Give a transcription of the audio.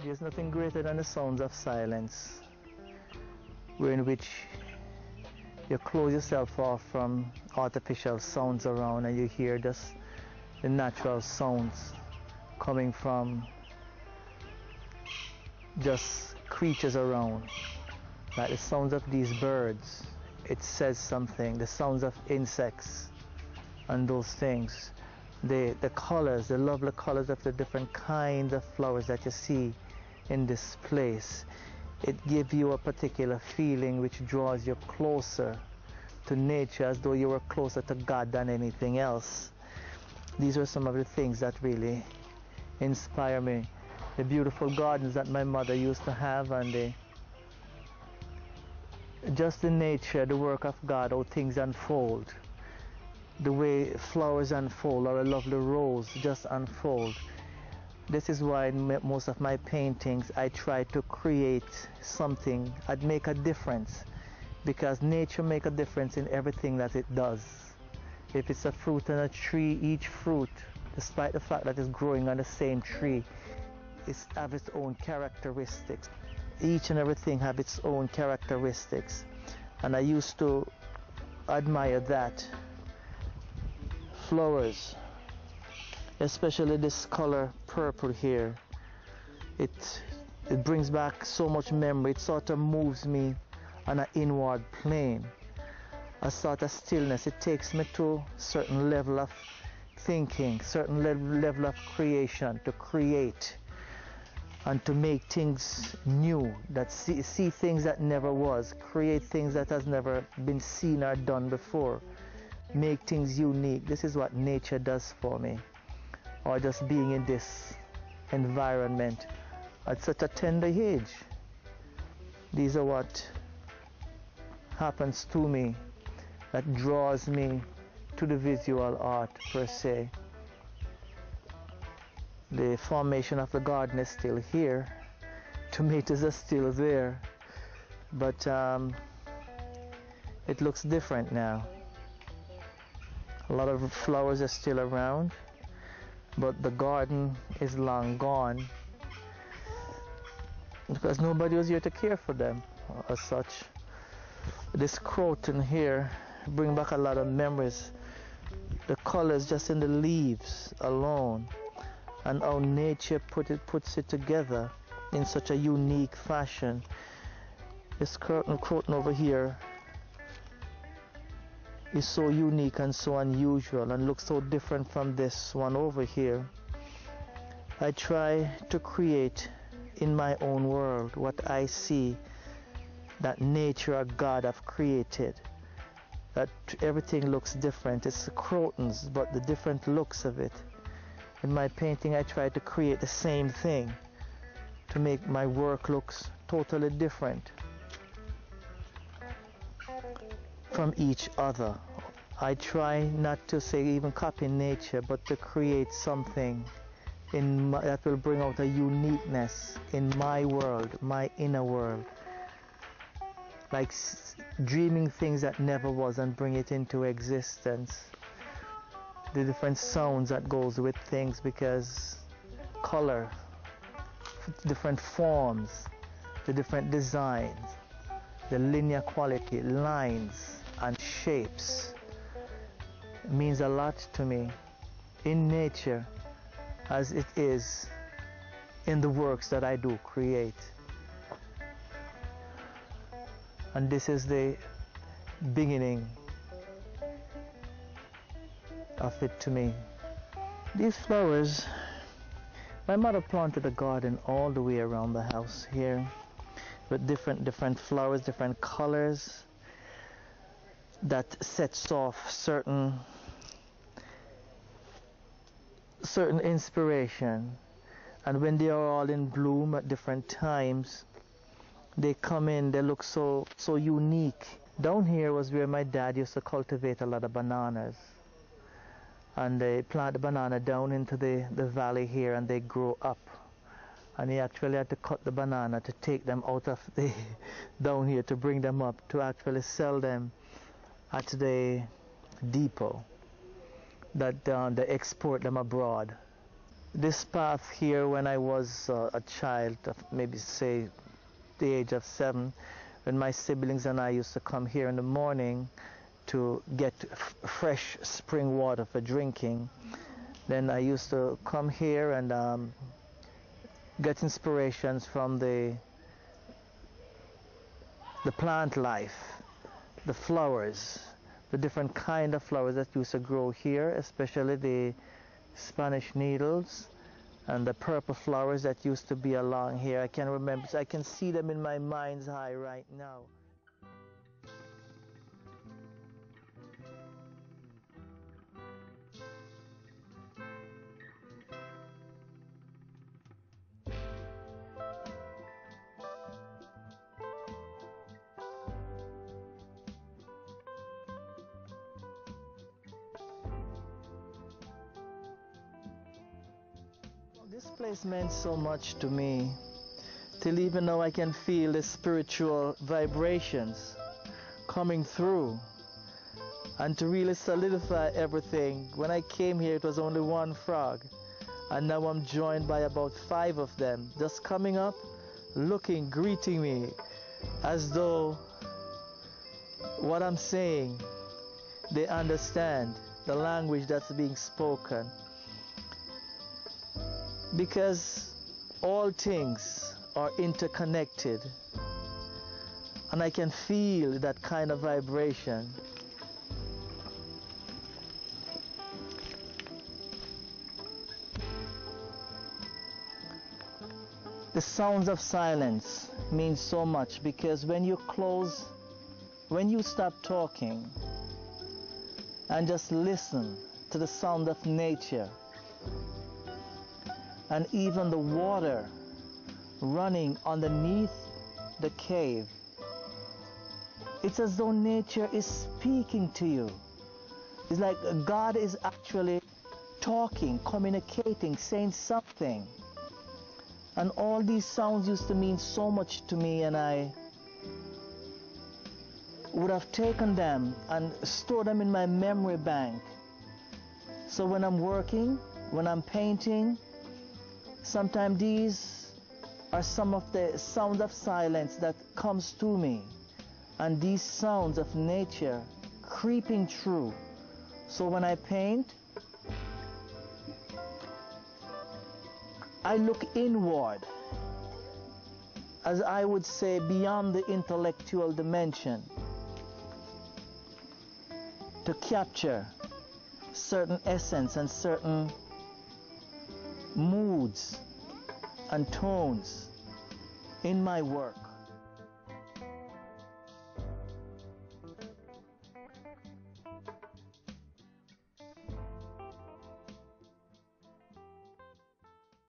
There's nothing greater than the sounds of silence, where in which you close yourself off from artificial sounds around and you hear just the natural sounds coming from just creatures around. Like the sounds of these birds, it says something. The sounds of insects and those things. The colors, the lovely colors of the different kinds of flowers that you see in this place, it gives you a particular feeling which draws you closer to nature, as though you were closer to God than anything else. These are some of the things that really inspire me. The beautiful gardens that my mother used to have, and just the nature, the work of God, how things unfold, the way flowers unfold, or a lovely rose just unfold. This is why in most of my paintings I try to create something, I'd make a difference, because nature makes a difference in everything that it does. If it's a fruit on a tree, each fruit, despite the fact that it's growing on the same tree, it has its own characteristics. Each and everything have its own characteristics, and I used to admire that. Flowers, especially this color purple here, it brings back so much memory. It sort of moves me on an inward plane, a sort of stillness. It takes me to a certain level of thinking, certain level of creation, to create and to make things new, that see things that never was, create things that has never been seen or done before, make things unique. This is what nature does for me, or just being in this environment at such a tender age. These are what happens to me, that draws me to the visual art per se. The formation of the garden is still here, tomatoes are still there, but it looks different now. A lot of flowers are still around, but the garden is long gone, because nobody was here to care for them as such. This croton here bring back a lot of memories. The colors just in the leaves alone, and how nature puts it together in such a unique fashion. This croton over here is so unique and so unusual and looks so different from this one over here. I try to create in my own world what I see that nature or God have created, that everything looks different. It's the crotons, but the different looks of it. In my painting I try to create the same thing, to make my work looks totally different from each other. I try not to say even copy nature, but to create something that will bring out a uniqueness in my world, my inner world, like dreaming things that never was and bring it into existence. The different sounds that goes with things, because color, different forms, the different designs, the linear quality, lines and shapes means a lot to me. in nature as it is in the works that I do create. And this is the beginning of it to me. These flowers, my mother planted a garden all the way around the house here with different flowers, different colors that sets off certain inspiration. And when they are all in bloom at different times, they come in, they look so unique. Down here was where my dad used to cultivate a lot of bananas. And they plant the banana down into the valley here, and they grow up. And he actually had to cut the banana to take them out of the down here to bring them up to actually sell them at the depot that they export them abroad. This path here, when I was a child, maybe say the age of 7, when my siblings and I used to come here in the morning to get fresh spring water for drinking, then I used to come here and get inspirations from the plant life, the flowers, the different kind of flowers that used to grow here, especially the Spanish needles and the purple flowers that used to be along here. I can remember, I can see them in my mind's eye right now. This place meant so much to me, till even now I can feel the spiritual vibrations coming through. And to really solidify everything, when I came here it was only one frog, and now I'm joined by about 5 of them, just coming up, looking, greeting me, as though what I'm saying, they understand the language that's being spoken. Because all things are interconnected, and I can feel that kind of vibration. The sounds of silence mean so much, because when you stop talking and just listen to the sound of nature, and even the water running underneath the cave, it's as though nature is speaking to you. It's like God is actually talking, communicating, saying something. And all these sounds used to mean so much to me, and I would have taken them and stored them in my memory bank. So when I'm working, when I'm painting, sometimes these are some of the sounds of silence that comes to me, and these sounds of nature creeping through. So when I paint, I look inward, as I would say beyond the intellectual dimension, to capture certain essence and certain moods and tones in my work.